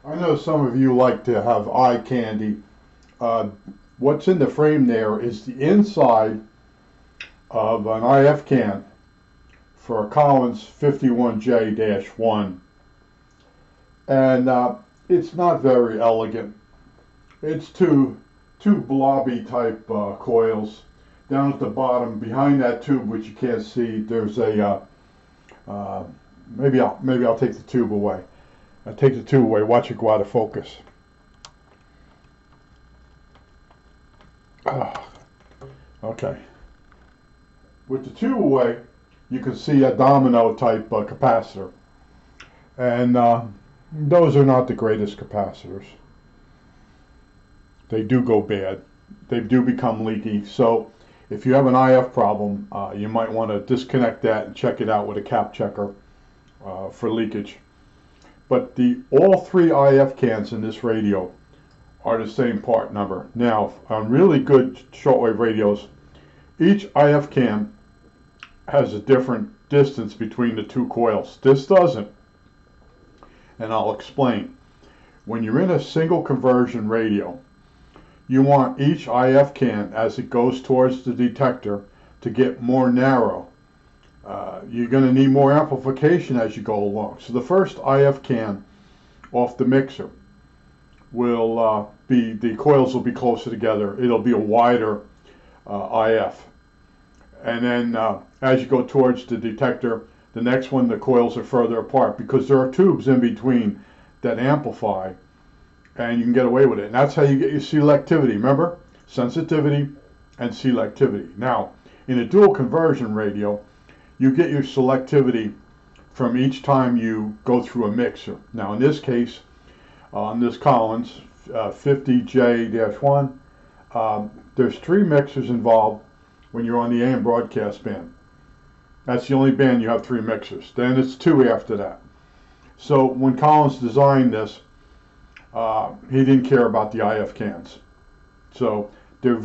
I know some of you like to have eye candy. Uh, what's in the frame there is the inside of an IF can for a Collins 51J-1. And it's not very elegant. It's two blobby type coils. Down at the bottom, behind that tube, which you can't see, there's a uh, maybe I'll take the tube away. I'll take the tube away. Watch it go out of focus. Ah, okay. With the tube away, you can see a domino type capacitor, and those are not the greatest capacitors. They do go bad. They do become leaky. So if you have an IF problem, you might want to disconnect that and check it out with a cap checker for leakage. But all three IF cans in this radio are the same part number. Now, on really good shortwave radios, each IF can has a different distance between the two coils. This doesn't, and I'll explain. When you're in a single conversion radio, you want each IF can, as it goes towards the detector, to get more narrow. You're going to need more amplification as you go along. So the first IF can off the mixer will the coils will be closer together. It'll be a wider IF. And then as you go towards the detector, the next one, the coils are further apart because there are tubes in between that amplify, and you can get away with it. And that's how you get your selectivity. Remember? Sensitivity and selectivity. Now, in a dual conversion radio, you get your selectivity from each time you go through a mixer. Now, in this case, on this Collins 50J-1, there's 3 mixers involved when you're on the AM broadcast band. That's the only band you have 3 mixers. Then it's 2 after that. So when Collins designed this, he didn't care about the IF cans. So they're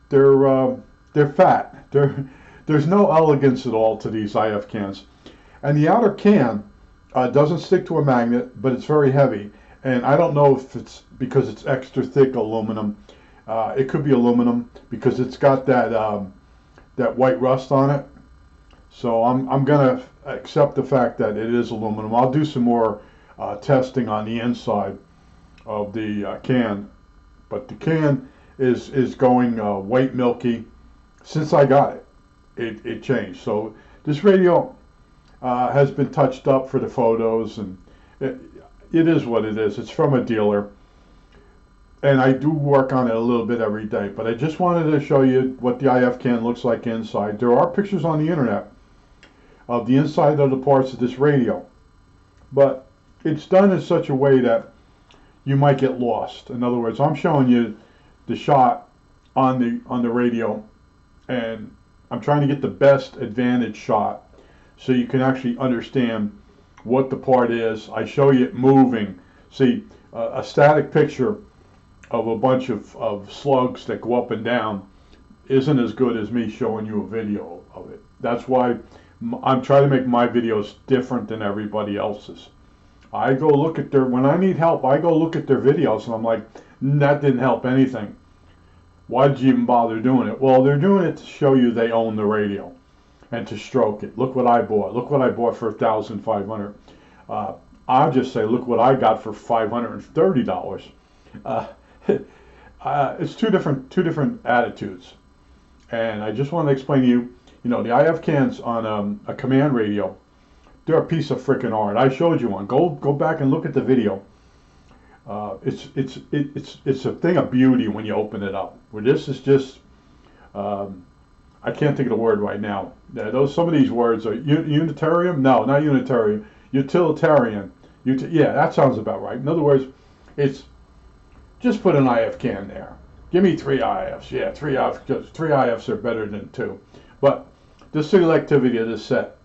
they're fat. There's no elegance at all to these IF cans. And the outer can doesn't stick to a magnet, but it's very heavy. And I don't know if it's because it's extra thick aluminum. It could be aluminum because it's got that white rust on it. So I'm gonna accept the fact that it is aluminum. I'll do some more testing on the inside of the can, but the can is going white milky. Since I got it, it changed. So this radio has been touched up for the photos, and it is what it is. It's from a dealer, and I do work on it a little bit every day. But I just wanted to show you what the IF can looks like inside. There are pictures on the internet of the inside of the parts of this radio, but it's done in such a way that you might get lost. In other words, I'm showing you the shot on the radio, and I'm trying to get the best advantage shot so you can actually understand what the part is. I show you it moving. See, a static picture of a bunch of slugs that go up and down isn't as good as me showing you a video of it. That's why I'm trying to make my videos different than everybody else's. I go look at when I need help, I go look at their videos and I'm like, that didn't help anything. Why did you even bother doing it? Well, they're doing it to show you they own the radio and to stroke it. Look what I bought. Look what I bought for $1,500. I'll just say, look what I got for $530. It's two different attitudes, and I just want to explain to you. You know, the IF cans on a command radio, they're a piece of freaking art. I showed you one. Go back and look at the video. It's a thing of beauty when you open it up. Where this is just, I can't think of the word right now. Some of these words are Unitarian. No, not Unitarian. Utilitarian. Yeah, that sounds about right. In other words, it's just put an IF can there. Give me 3 IFs. Yeah, 3 IFs are better than 2. But the selectivity of this set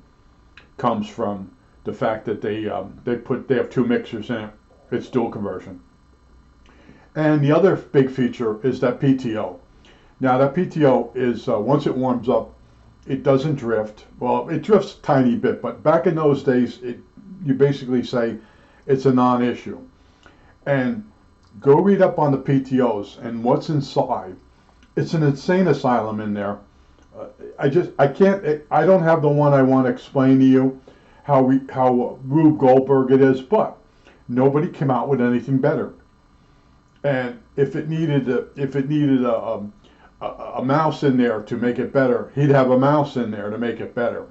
comes from the fact that they have 2 mixers in it. It's dual conversion. And the other big feature is that PTO. Now that PTO is once it warms up, it doesn't drift. Well, it drifts a tiny bit, but back in those days, you basically say, it's a non-issue. And go read up on the PTOs and what's inside. It's an insane asylum in there. I don't have the one I want to explain to you how Rube Goldberg it is, but nobody came out with anything better. And if it needed a mouse in there to make it better, he'd have a mouse in there to make it better.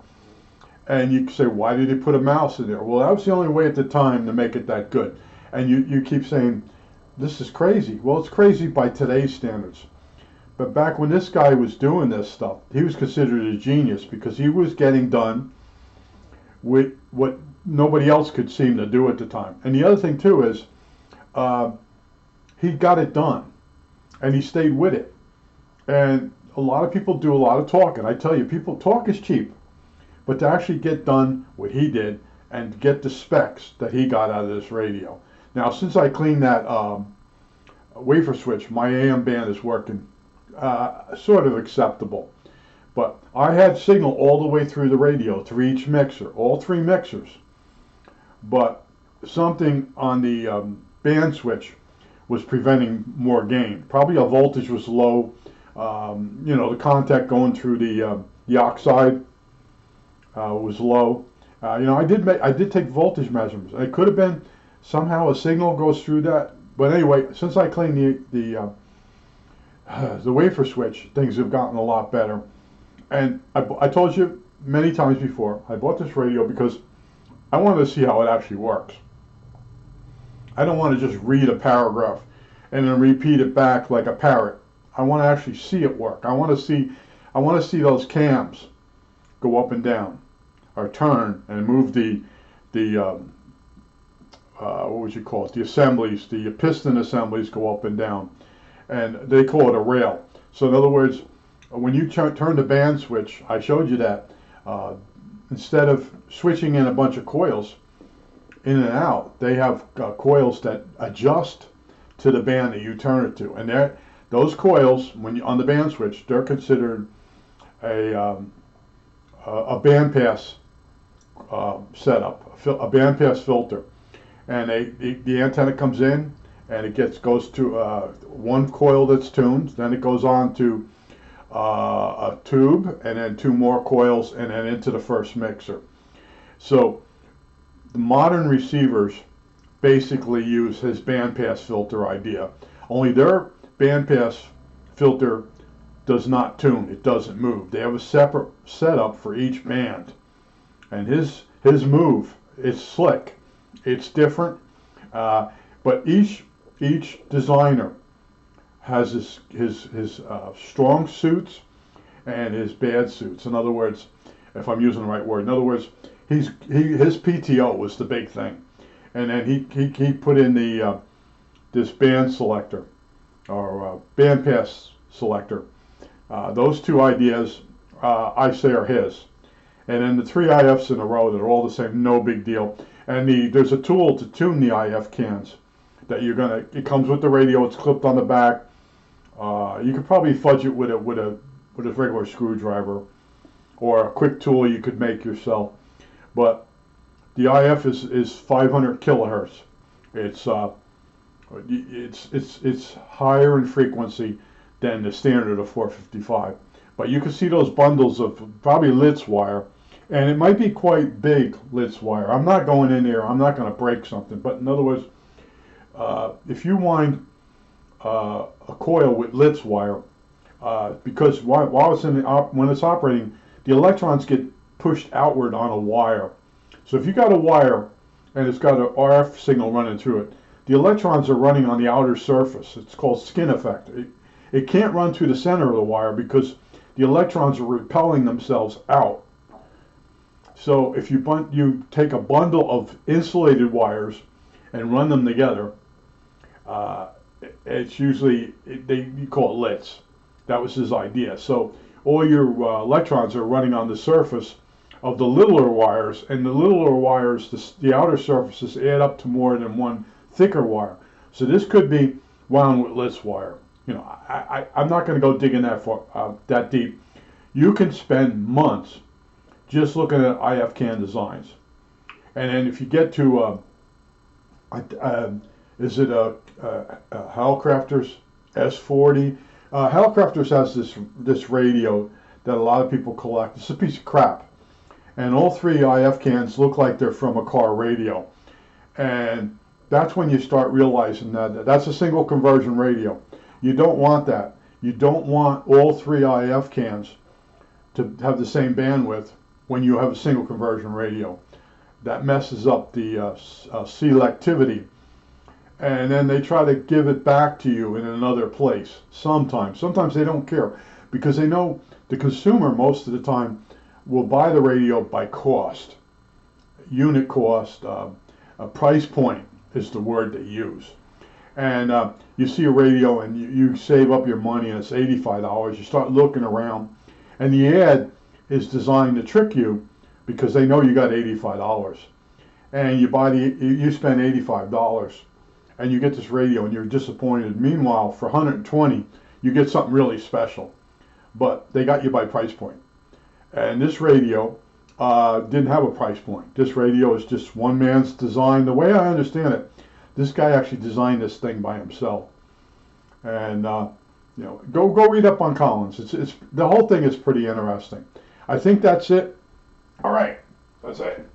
And you say, why did he put a mouse in there? Well, that was the only way at the time to make it that good. And you keep saying, this is crazy. Well, it's crazy by today's standards. But back when this guy was doing this stuff, he was considered a genius because he was getting done with what nobody else could seem to do at the time. And the other thing, too, is he got it done. And he stayed with it. And a lot of people do a lot of talking. I tell you, people talk is cheap. But to actually get done what he did and get the specs that he got out of this radio. Now, since I cleaned that wafer switch, my AM band is working sort of acceptable. But I had signal all the way through the radio, through each mixer, all three mixers. But something on the band switch was preventing more gain. Probably a voltage was low. The contact going through the oxide was low. I did take voltage measurements. It could have been somehow a signal goes through that. But anyway, since I cleaned the wafer switch, things have gotten a lot better. And I told you many times before, I bought this radio because I wanted to see how it actually works. I don't want to just read a paragraph and then repeat it back like a parrot. I want to actually see it work. I want to see those cams go up and down, or turn and move the what would you call it? The assemblies, the piston assemblies go up and down, and they call it a rail. So in other words, when you turn the band switch, I showed you that instead of switching in a bunch of coils in and out, they have coils that adjust to the band that you turn it to, and those coils, when you on the band switch, they're considered a bandpass setup, a bandpass filter, and the antenna comes in and it goes to one coil that's tuned, then it goes on to a tube, and then two more coils, and then into the first mixer. So the modern receivers basically use his bandpass filter idea, only their bandpass filter does not tune, it doesn't move. They have a separate setup for each band, and his move is slick, it's different, but each designer has his strong suits and his bad suits. In other words, if I'm using the right word, in other words, his PTO was the big thing, and then he put in the this band selector or bandpass selector. Those two ideas I say are his, and then the three IFs in a row that are all the same, no big deal. And there's a tool to tune the IF cans that it comes with the radio, it's clipped on the back. You could probably fudge it with a regular screwdriver or a quick tool you could make yourself. But the IF is 500 kilohertz. It's higher in frequency than the standard of 455. But you can see those bundles of probably Litz wire, and it might be quite big Litz wire. I'm not going in there, I'm not going to break something, but in other words, if you wind a coil with Litz wire, because while it's when it's operating, the electrons get pushed outward on a wire. So if you got a wire and it's got an RF signal running through it, the electrons are running on the outer surface. It's called skin effect. It can't run through the center of the wire because the electrons are repelling themselves out. So if you take a bundle of insulated wires and run them together, it's usually you call it Litz. That was his idea. So all your electrons are running on the surface of the littler wires, and the littler wires, the outer surfaces add up to more than one thicker wire. So this could be wound with Litz wire. I'm not going to go digging that deep. You can spend months just looking at IF can designs, and then if you get to Is it a Hellcrafters S40? Hellcrafters has this radio that a lot of people collect. It's a piece of crap, and all three IF cans look like they're from a car radio, and that's when you start realizing that that's a single conversion radio. You don't want that. You don't want all three IF cans to have the same bandwidth when you have a single conversion radio. That messes up the selectivity. And then they try to give it back to you in another place. Sometimes they don't care, because they know the consumer most of the time will buy the radio by cost, unit cost, a price point is the word they use. And you see a radio and you save up your money and it's $85. You start looking around, and the ad is designed to trick you because they know you got $85, and you spend $85 and you get this radio and you're disappointed. Meanwhile, for $120 you get something really special, but they got you by price point. And this radio didn't have a price point. This radio is just one man's design. The way I understand it, this guy actually designed this thing by himself. And go read up on Collins. It's the whole thing is pretty interesting. I think that's it. All right, that's it.